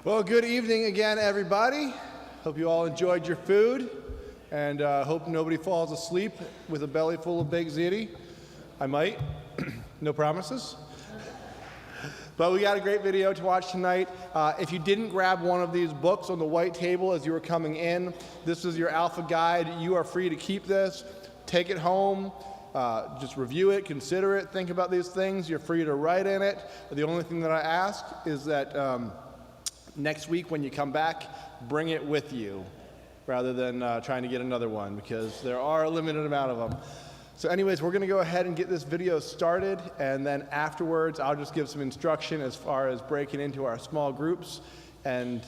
Well, good evening again, everybody. Hope you all enjoyed your food, and hope nobody falls asleep with a belly full of baked ziti. I might. No promises. But we got a great video to watch tonight. If you didn't grab one of these books on the white table as you were coming in, this is your Alpha guide. You are free to keep this, take it home, just review it, consider it, think about these things. You're free to write in it. The only thing that I ask is that next week when you come back, bring it with you rather than trying to get another one, because there are a limited amount of them. So anyways, we're going to go ahead and get this video started, and then afterwards I'll just give some instruction as far as breaking into our small groups and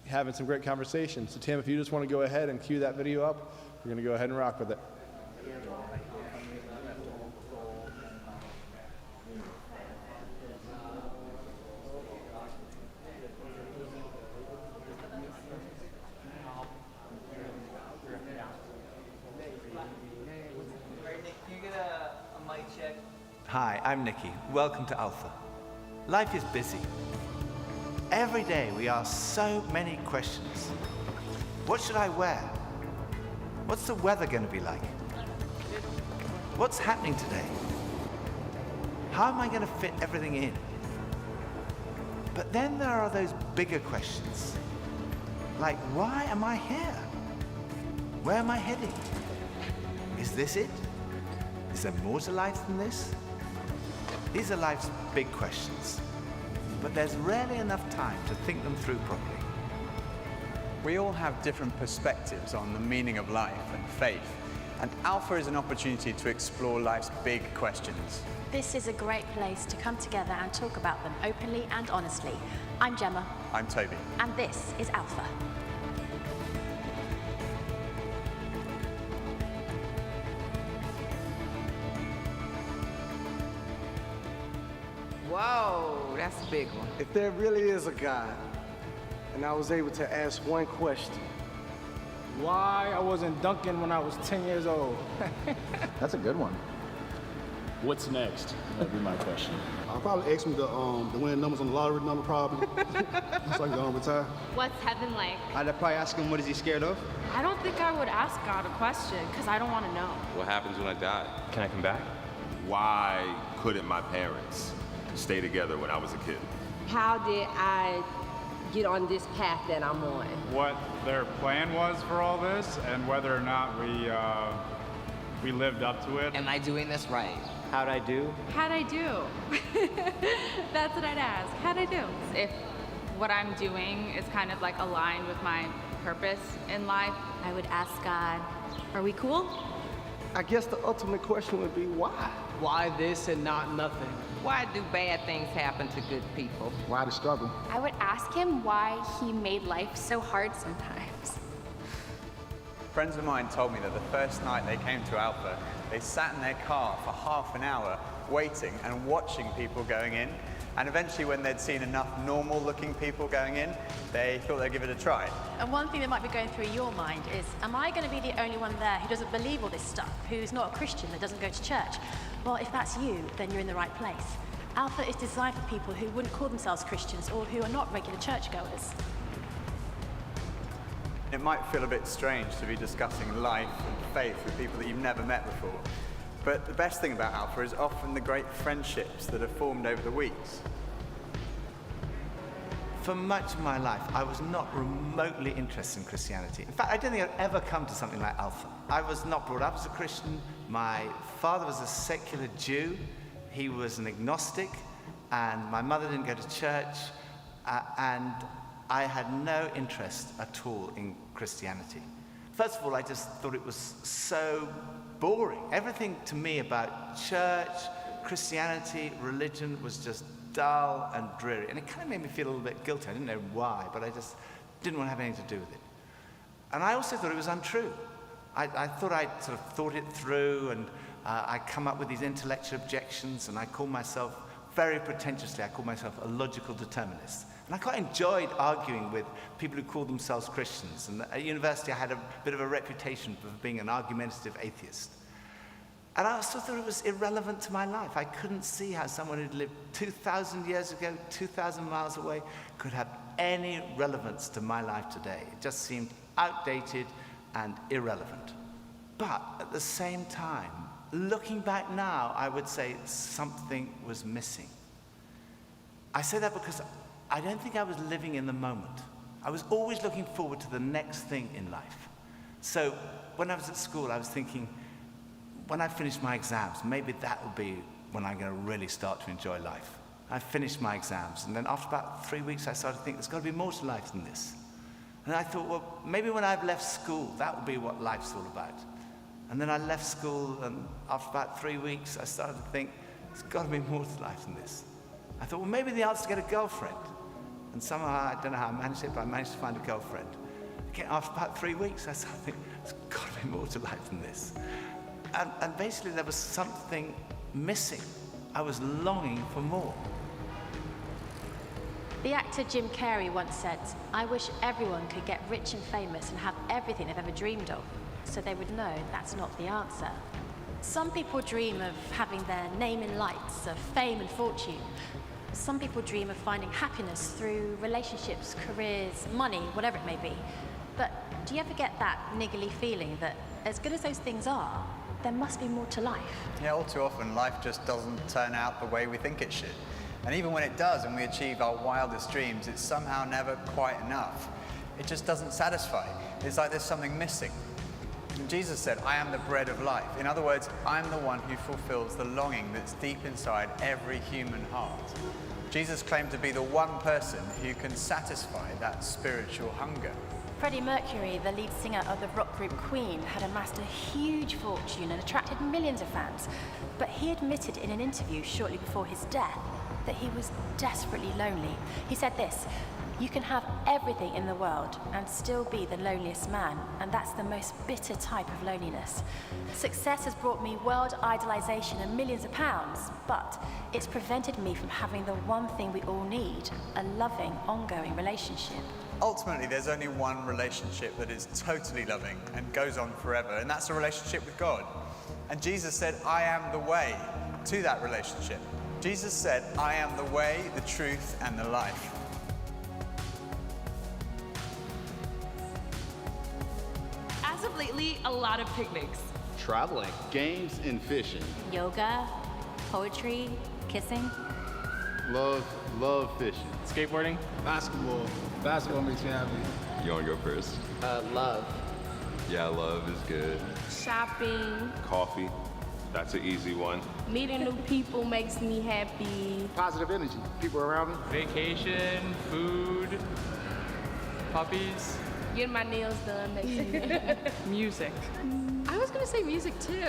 having some great conversations. So Tim, if you just want to go ahead and cue that video up, we're going to go ahead and rock with it. Hi, I'm Nicky. Welcome to Alpha. Life is busy. Every day we ask so many questions. What should I wear? What's the weather going to be like? What's happening today? How am I going to fit everything in? But then there are those bigger questions. Like, why am I here? Where am I heading? Is this it? Is there more to life than this? These are life's big questions, but there's rarely enough time to think them through properly. We all have different perspectives on the meaning of life and faith, and Alpha is an opportunity to explore life's big questions. This is a great place to come together and talk about them openly and honestly. I'm Gemma. I'm Toby. And this is Alpha. Whoa, that's a big one. If there really is a God, and I was able to ask one question, why I wasn't dunking when I was 10 years old? That's a good one. What's next? That'd be my question. I'll probably ask me the winning numbers on the lottery number, probably. So I can go and retire. What's heaven like? I'd probably ask him what is he scared of. I don't think I would ask God a question, because I don't want to know. What happens when I die? Can I come back? Why couldn't my parents stay together when I was a kid? How did I get on this path that I'm on? What their plan was for all this, and whether or not we lived up to it. Am I doing this right? How'd I do? How'd I do? That's what I'd ask. How'd I do? If what I'm doing is kind of like aligned with my purpose in life, I would ask God, are we cool? I guess the ultimate question would be why? Why this and not nothing? Why do bad things happen to good people? Why the struggle? I would ask him why he made life so hard sometimes. Friends of mine told me that the first night they came to Alpha, they sat in their car for half an hour waiting and watching people going in. And eventually, when they'd seen enough normal-looking people going in, they thought they'd give it a try. And one thing that might be going through your mind is, am I going to be the only one there who doesn't believe all this stuff, who's not a Christian, that doesn't go to church? Well, if that's you, then you're in the right place. Alpha is designed for people who wouldn't call themselves Christians or who are not regular churchgoers. It might feel a bit strange to be discussing life and faith with people that you've never met before. But the best thing about Alpha is often the great friendships that have formed over the weeks. For much of my life, I was not remotely interested in Christianity. In fact, I don't think I'd ever come to something like Alpha. I was not brought up as a Christian. My father was a secular Jew. He was an agnostic, and my mother didn't go to church, and I had no interest at all in Christianity. First of all, I just thought it was so boring. Everything to me about church, Christianity, religion was just dull and dreary. And it kind of made me feel a little bit guilty. I didn't know why, but I just didn't want to have anything to do with it. And I also thought it was untrue. I thought I'd sort of thought it through, and I'd come up with these intellectual objections, and I called myself, very pretentiously, I called myself a logical determinist. And I quite enjoyed arguing with people who called themselves Christians. And at university, I had a bit of a reputation for being an argumentative atheist. And I also thought it was irrelevant to my life. I couldn't see how someone who'd lived 2,000 years ago, 2,000 miles away, could have any relevance to my life today. It just seemed outdated and irrelevant. But at the same time, looking back now, I would say something was missing. I say that because I don't think I was living in the moment. I was always looking forward to the next thing in life. So when I was at school, I was thinking, when I finish my exams, maybe that will be when I'm going to really start to enjoy life. I finished my exams, and then after about 3 weeks, I started to think there's got to be more to life than this. And I thought, well, maybe when I've left school, that will be what life's all about. And then I left school, and after about 3 weeks, I started to think, there's got to be more to life than this. I thought, well, maybe the answer is to get a girlfriend. And somehow, I don't know how I managed it, but I managed to find a girlfriend. Again, after about 3 weeks, I started to think, there's got to be more to life than this. And basically, there was something missing. I was longing for more. The actor Jim Carrey once said, "I wish everyone could get rich and famous and have everything they've ever dreamed of, so they would know that's not the answer." Some people dream of having their name in lights, of fame and fortune. Some people dream of finding happiness through relationships, careers, money, whatever it may be. But do you ever get that niggly feeling that as good as those things are, there must be more to life? Yeah, all too often life just doesn't turn out the way we think it should. And even when it does and we achieve our wildest dreams, it's somehow never quite enough. It just doesn't satisfy. It's like there's something missing. And Jesus said, "I am the bread of life." In other words, I'm the one who fulfills the longing that's deep inside every human heart. Jesus claimed to be the one person who can satisfy that spiritual hunger. Freddie Mercury, the lead singer of the rock group Queen, had amassed a huge fortune and attracted millions of fans. But he admitted in an interview shortly before his death that he was desperately lonely. He said this, "You can have everything in the world and still be the loneliest man, and that's the most bitter type of loneliness. Success has brought me world idolization and millions of pounds, but it's prevented me from having the one thing we all need, a loving, ongoing relationship." Ultimately, there's only one relationship that is totally loving and goes on forever, and that's a relationship with God. And Jesus said, "I am the way to that relationship." Jesus said, "I am the way, the truth, and the life." As of lately, a lot of picnics. Traveling, games, and fishing. Yoga, poetry, kissing. Love fishing. Skateboarding. Basketball. Basketball makes me happy. You want to go first? Love. Yeah, love is good. Shopping. Coffee, that's an easy one. Meeting new people makes me happy. Positive energy. People around me. Vacation, food, puppies. Getting my nails done makes me happy. Music. I was gonna say music too.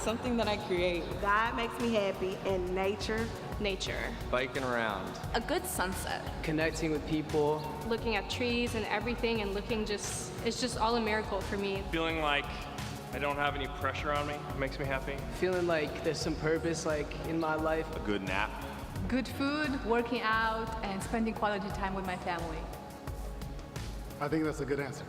Something that I create. God makes me happy, and nature. Nature. Biking around. A good sunset. Connecting with people. Looking at trees and everything and it's just all a miracle for me. Feeling like I don't have any pressure on me makes me happy. Feeling like there's some purpose in my life. A good nap. Good food, working out, and spending quality time with my family. I think that's a good answer.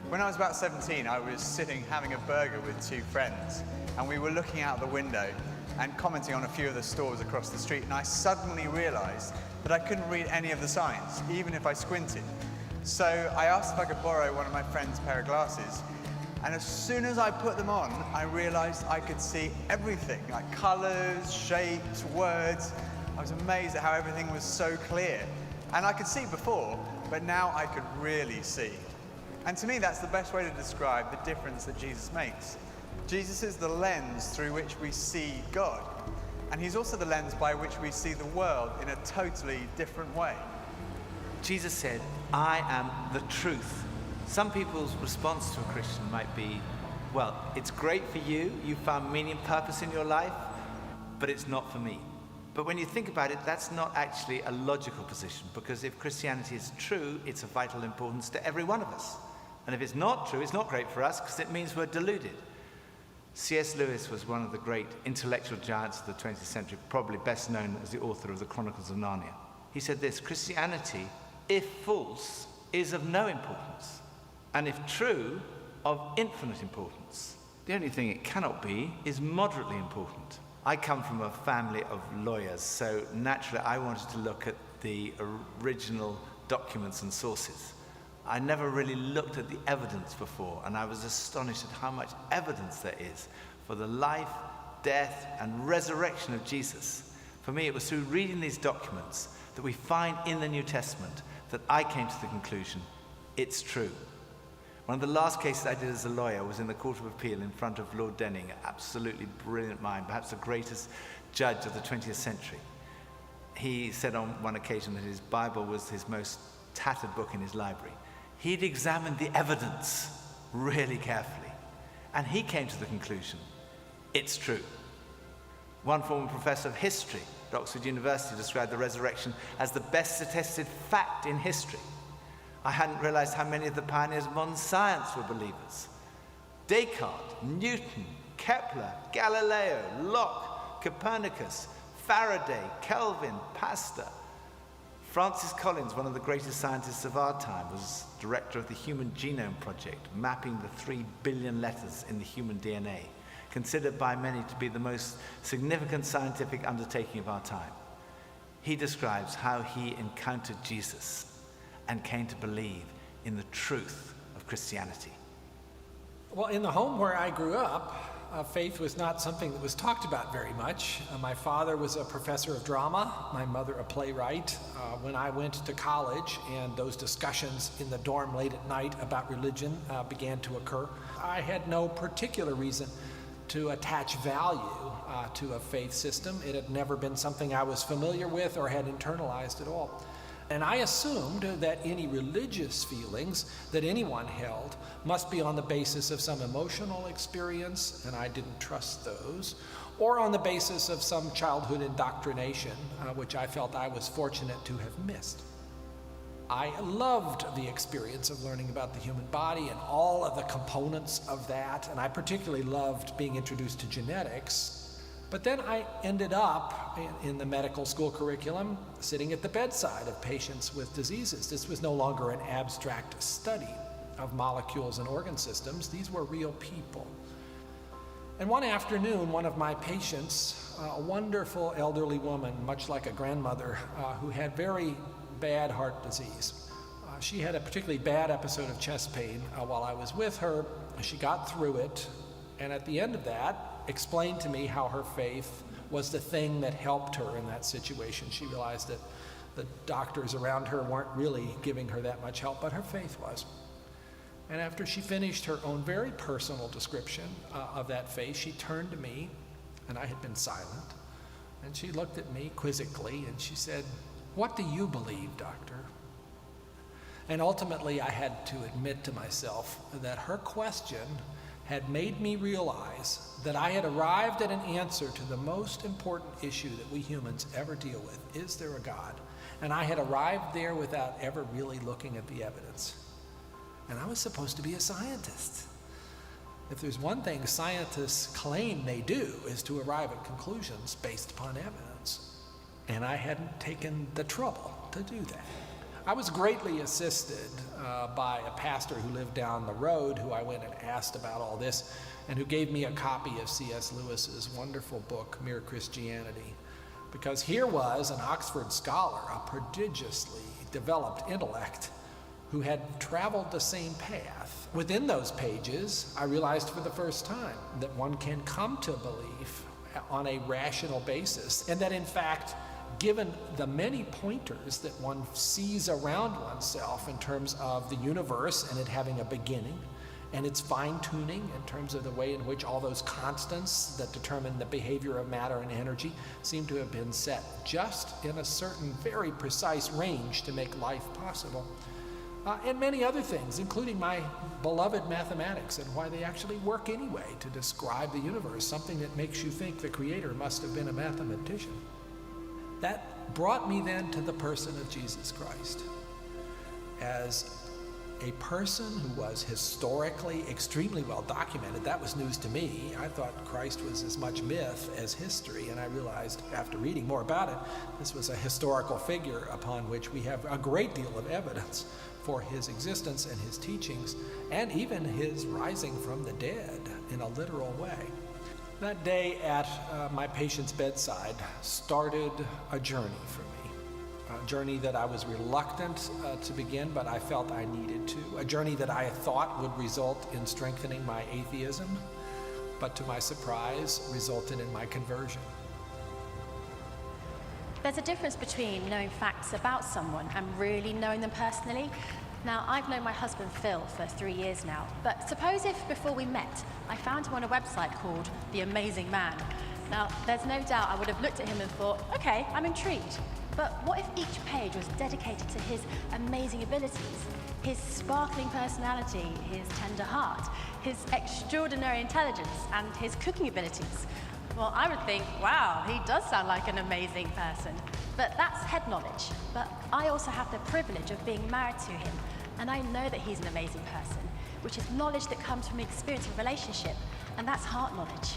When I was about 17, I was sitting having a burger with two friends, and we were looking out the window and commenting on a few of the stores across the street, and I suddenly realized that I couldn't read any of the signs, even if I squinted. So I asked if I could borrow one of my friend's pair of glasses, and as soon as I put them on, I realized I could see everything, like colors, shapes, words. I was amazed at how everything was so clear. And I could see before, but now I could really see. And to me, that's the best way to describe the difference that Jesus makes. Jesus is the lens through which we see God. And he's also the lens by which we see the world in a totally different way. Jesus said, "I am the truth." Some people's response to a Christian might be, well, it's great for you, you found meaning and purpose in your life, but it's not for me. But when you think about it, that's not actually a logical position, because if Christianity is true, it's of vital importance to every one of us. And if it's not true, it's not great for us, because it means we're deluded. C.S. Lewis was one of the great intellectual giants of the 20th century, probably best known as the author of the Chronicles of Narnia. He said this, "Christianity, if false, is of no importance, and if true, of infinite importance. The only thing it cannot be is moderately important." I come from a family of lawyers, so naturally I wanted to look at the original documents and sources. I never really looked at the evidence before, and I was astonished at how much evidence there is for the life, death, and resurrection of Jesus. For me, it was through reading these documents that we find in the New Testament that I came to the conclusion, it's true. One of the last cases I did as a lawyer was in the Court of Appeal in front of Lord Denning, an absolutely brilliant mind, perhaps the greatest judge of the 20th century. He said on one occasion that his Bible was his most tattered book in his library. He'd examined the evidence really carefully, and he came to the conclusion, it's true. One former professor of history at Oxford University described the resurrection as the best attested fact in history. I hadn't realized how many of the pioneers of modern science were believers. Descartes, Newton, Kepler, Galileo, Locke, Copernicus, Faraday, Kelvin, Pasteur. Francis Collins, one of the greatest scientists of our time, was director of the Human Genome Project, mapping the 3 billion letters in the human DNA, considered by many to be the most significant scientific undertaking of our time. He describes how he encountered Jesus and came to believe in the truth of Christianity. Well, in the home where I grew up, faith was not something that was talked about very much. My father was a professor of drama, my mother a playwright. When I went to college and those discussions in the dorm late at night about religion began to occur, I had no particular reason to attach value to a faith system. It had never been something I was familiar with or had internalized at all. And I assumed that any religious feelings that anyone held must be on the basis of some emotional experience, and I didn't trust those, or on the basis of some childhood indoctrination, which I felt I was fortunate to have missed. I loved the experience of learning about the human body and all of the components of that, and I particularly loved being introduced to genetics. But then I ended up in the medical school curriculum sitting at the bedside of patients with diseases. This was no longer an abstract study of molecules and organ systems. These were real people. And one afternoon, one of my patients, a wonderful elderly woman, much like a grandmother, who had very bad heart disease. She had a particularly bad episode of chest pain while I was with her. She got through it, and at the end of that, explained to me how her faith was the thing that helped her in that situation. She realized that the doctors around her weren't really giving her that much help, but her faith was. And after she finished her own very personal description of that faith, she turned to me, and I had been silent, and she looked at me quizzically, and she said, "What do you believe, doctor?" And ultimately, I had to admit to myself that her question had made me realize that I had arrived at an answer to the most important issue that we humans ever deal with. Is there a God? And I had arrived there without ever really looking at the evidence. And I was supposed to be a scientist. If there's one thing scientists claim they do is to arrive at conclusions based upon evidence. And I hadn't taken the trouble to do that. I was greatly assisted by a pastor who lived down the road, who I went and asked about all this, and who gave me a copy of C.S. Lewis's wonderful book, Mere Christianity. Because here was an Oxford scholar, a prodigiously developed intellect, who had traveled the same path. Within those pages, I realized for the first time that one can come to belief on a rational basis, and that in fact, given the many pointers that one sees around oneself in terms of the universe and it having a beginning, and its fine-tuning in terms of the way in which all those constants that determine the behavior of matter and energy seem to have been set just in a certain very precise range to make life possible. And many other things, including my beloved mathematics and why they actually work anyway to describe the universe, something that makes you think the creator must have been a mathematician. That brought me then to the person of Jesus Christ as a person who was historically extremely well documented. That was news to me. I thought Christ was as much myth as history, and I realized after reading more about it, this was a historical figure upon which we have a great deal of evidence for his existence and his teachings, and even his rising from the dead in a literal way. That day at my patient's bedside started a journey for me. A journey that I was reluctant to begin, but I felt I needed to. A journey that I thought would result in strengthening my atheism, but to my surprise, resulted in my conversion. There's a difference between knowing facts about someone and really knowing them personally. Now, I've known my husband Phil for 3 years now, but suppose if before we met, I found him on a website called The Amazing Man. Now, there's no doubt I would have looked at him and thought, okay, I'm intrigued. But what if each page was dedicated to his amazing abilities, his sparkling personality, his tender heart, his extraordinary intelligence, and his cooking abilities? Well, I would think, wow, he does sound like an amazing person. But that's head knowledge. But I also have the privilege of being married to him, and I know that he's an amazing person, which is knowledge that comes from experience of relationship, and that's heart knowledge.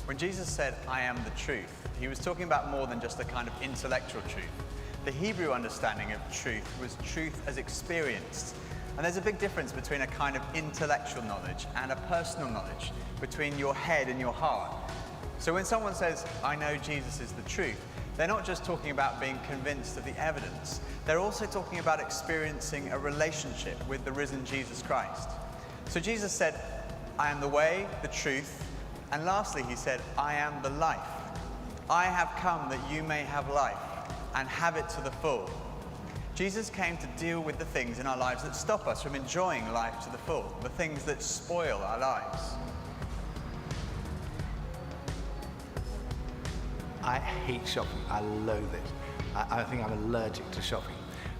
When Jesus said, I am the truth, he was talking about more than just a kind of intellectual truth. The Hebrew understanding of truth was truth as experienced. And there's a big difference between a kind of intellectual knowledge and a personal knowledge, between your head and your heart. So when someone says, I know Jesus is the truth, they're not just talking about being convinced of the evidence. They're also talking about experiencing a relationship with the risen Jesus Christ. So Jesus said, I am the way, the truth, and lastly he said, I am the life. I have come that you may have life and have it to the full. Jesus came to deal with the things in our lives that stop us from enjoying life to the full, the things that spoil our lives. I hate shopping. I loathe it. I think I'm allergic to shopping.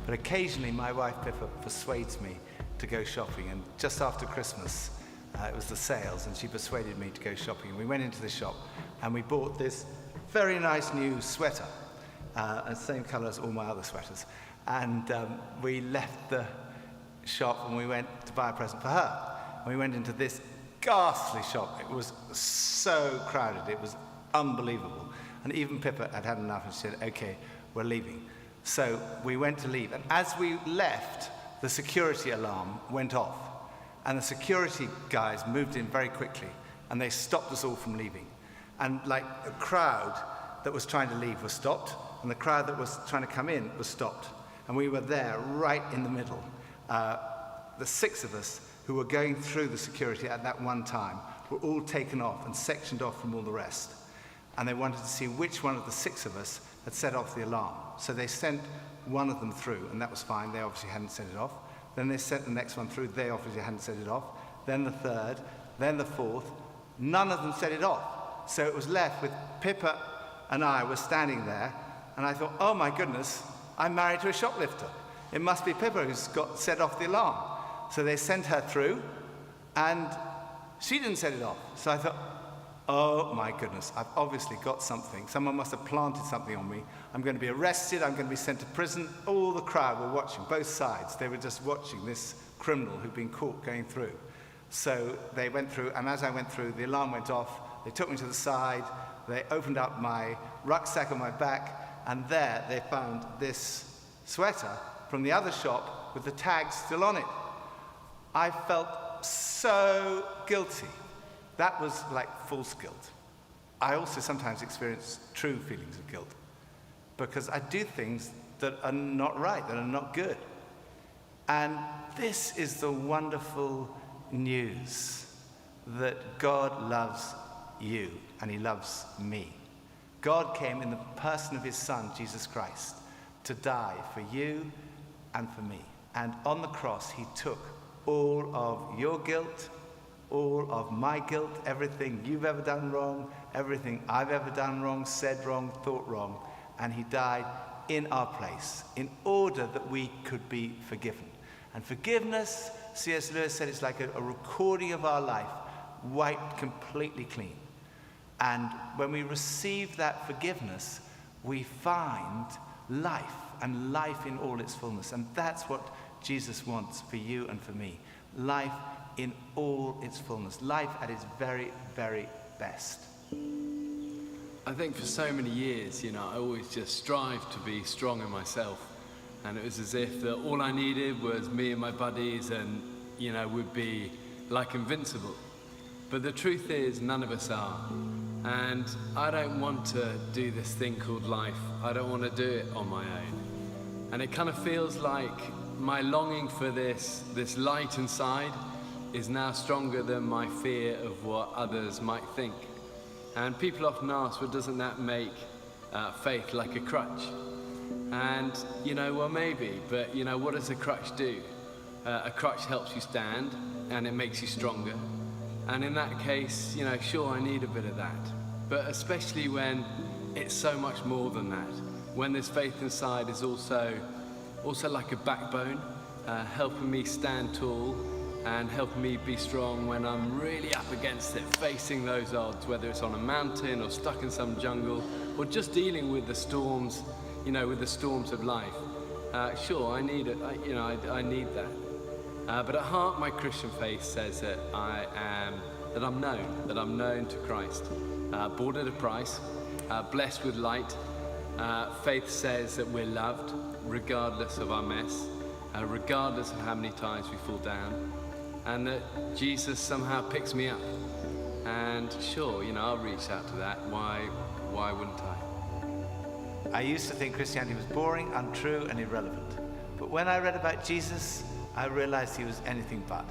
But occasionally my wife Pippa persuades me to go shopping, and just after Christmas, it was the sales, and she persuaded me to go shopping. And we went into the shop and we bought this very nice new sweater, and same colour as all my other sweaters. And we left the shop and we went to buy a present for her. And we went into this ghastly shop. It was so crowded. It was unbelievable. And even Pippa had had enough and she said, okay, we're leaving. So we went to leave. And as we left, the security alarm went off. And the security guys moved in very quickly and they stopped us all from leaving. And like the crowd that was trying to leave was stopped, and the crowd that was trying to come in was stopped. And we were there right in the middle. The 6 of us who were going through the security at that one time were all taken off and sectioned off from all the rest. And they wanted to see which one of the 6 of us had set off the alarm. So they sent one of them through, and that was fine. They obviously hadn't set it off. Then they sent the next one through. They obviously hadn't set it off. Then the 3rd, then the 4th. None of them set it off. So it was left with Pippa and I were standing there, and I thought, oh my goodness, I'm married to a shoplifter. It must be Pippa who's got set off the alarm. So they sent her through, and she didn't set it off. So I thought, oh my goodness, I've obviously got something. Someone must have planted something on me. I'm going to be arrested, I'm going to be sent to prison. All the crowd were watching, both sides. They were just watching this criminal who'd been caught going through. So they went through, and as I went through, the alarm went off. They took me to the side. They opened up my rucksack on my back, and there they found this sweater from the other shop with the tag still on it. I felt so guilty. That was like false guilt. I also sometimes experience true feelings of guilt because I do things that are not right, that are not good. And this is the wonderful news that God loves you and he loves me. God came in the person of his Son, Jesus Christ, to die for you and for me. And on the cross, he took all of your guilt, all of my guilt, everything you've ever done wrong, everything I've ever done wrong, said wrong, thought wrong, and he died in our place in order that we could be forgiven. And forgiveness, C.S. Lewis said, it's like a recording of our life, wiped completely clean. And when we receive that forgiveness, we find life, and life in all its fullness. And that's what Jesus wants for you and for me. Life in all its fullness. Life at its very, very best. I think for so many years, I always just strived to be strong in myself. And it was as if that all I needed was me and my buddies and, would be like invincible. But the truth is, none of us are. And I don't want to do this thing called life. I don't want to do it on my own. And it kind of feels like my longing for this light inside is now stronger than my fear of what others might think. And people often ask, well, doesn't that make faith like a crutch? And, well, maybe, but, what does a crutch do? A crutch helps you stand, and it makes you stronger. And in that case, sure, I need a bit of that. But especially when it's so much more than that. When this faith inside is also like a backbone, helping me stand tall and helping me be strong when I'm really up against it, facing those odds, whether it's on a mountain or stuck in some jungle, or just dealing with the storms, with the storms of life. Sure, I need it, I need that. But at heart, my Christian faith says that I'm known to Christ, bought at a price, blessed with light. Faith says that we're loved, regardless of our mess, regardless of how many times we fall down, and that Jesus somehow picks me up. And sure, I'll reach out to that. Why wouldn't I? I used to think Christianity was boring, untrue, and irrelevant. But when I read about Jesus, I realized he was anything but.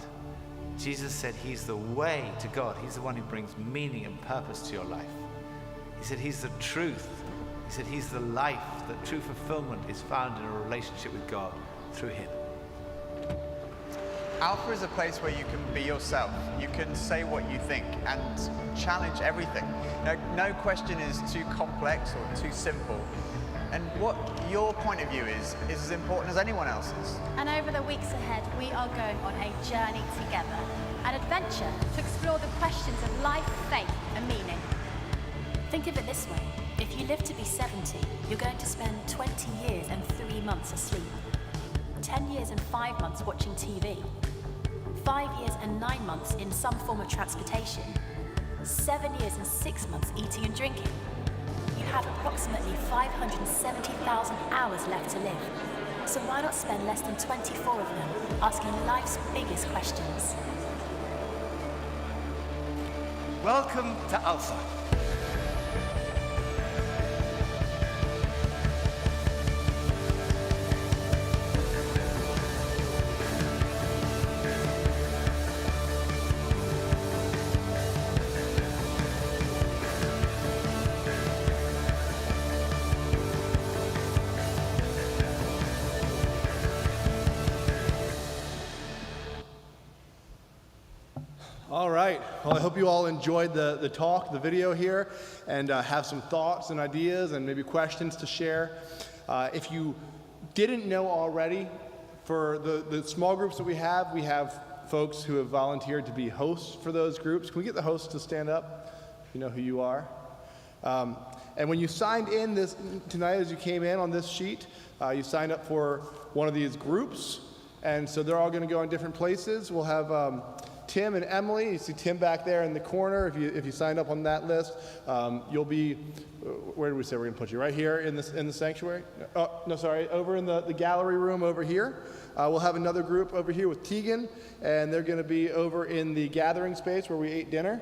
Jesus said he's the way to God. He's the one who brings meaning and purpose to your life. He said he's the truth. He said he's the life, that true fulfillment is found in a relationship with God through him. Alpha is a place where you can be yourself. You can say what you think and challenge everything. No question is too complex or too simple. And what your point of view is as important as anyone else's. And over the weeks ahead, we are going on a journey together, an adventure to explore the questions of life, faith, and meaning. Think of it this way. If you live to be 70, you're going to spend 20 years and 3 months asleep, 10 years and 5 months watching TV, 5 years and 9 months in some form of transportation, 7 years and 6 months eating and drinking. You have approximately 570,000 hours left to live. So why not spend less than 24 of them asking life's biggest questions? Welcome to Alpha. All right. Well, I hope you all enjoyed the talk, the video here, and have some thoughts and ideas and maybe questions to share. If you didn't know already, for the small groups that we have folks who have volunteered to be hosts for those groups. Can we get the hosts to stand up? You know who you are. And when you signed in tonight as you came in on this sheet, you signed up for one of these groups. And so they're all going to go in different places. We'll have Tim and Emily. You see Tim back there in the corner. If you signed up on that list, you'll be, where did we say we're going to put you? Right here in the sanctuary? Oh, no, sorry, over in the gallery room over here. We'll have another group over here with Tegan, and they're going to be over in the gathering space where we ate dinner.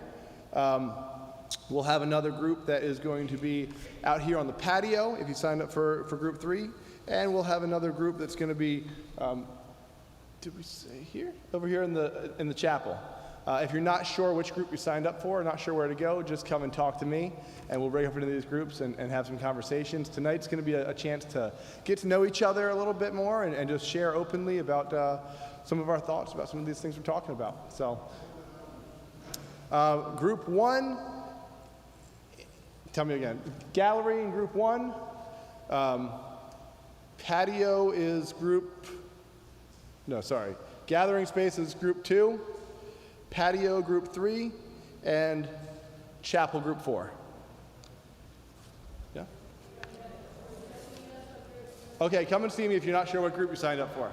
We'll have another group that is going to be out here on the patio if you signed up for group 3. And we'll have another group that's going to be, did we say here? Over here in the chapel. If you're not sure which group you signed up for or not sure where to go, just come and talk to me, and we'll break up into these groups and have some conversations. Tonight's going to be a chance to get to know each other a little bit more and just share openly about some of our thoughts about some of these things we're talking about. So, group 1, tell me again. Gallery in group 1. Patio is gathering space is group 2, patio group 3, and chapel group 4. Yeah? Okay, come and see me if you're not sure what group you signed up for.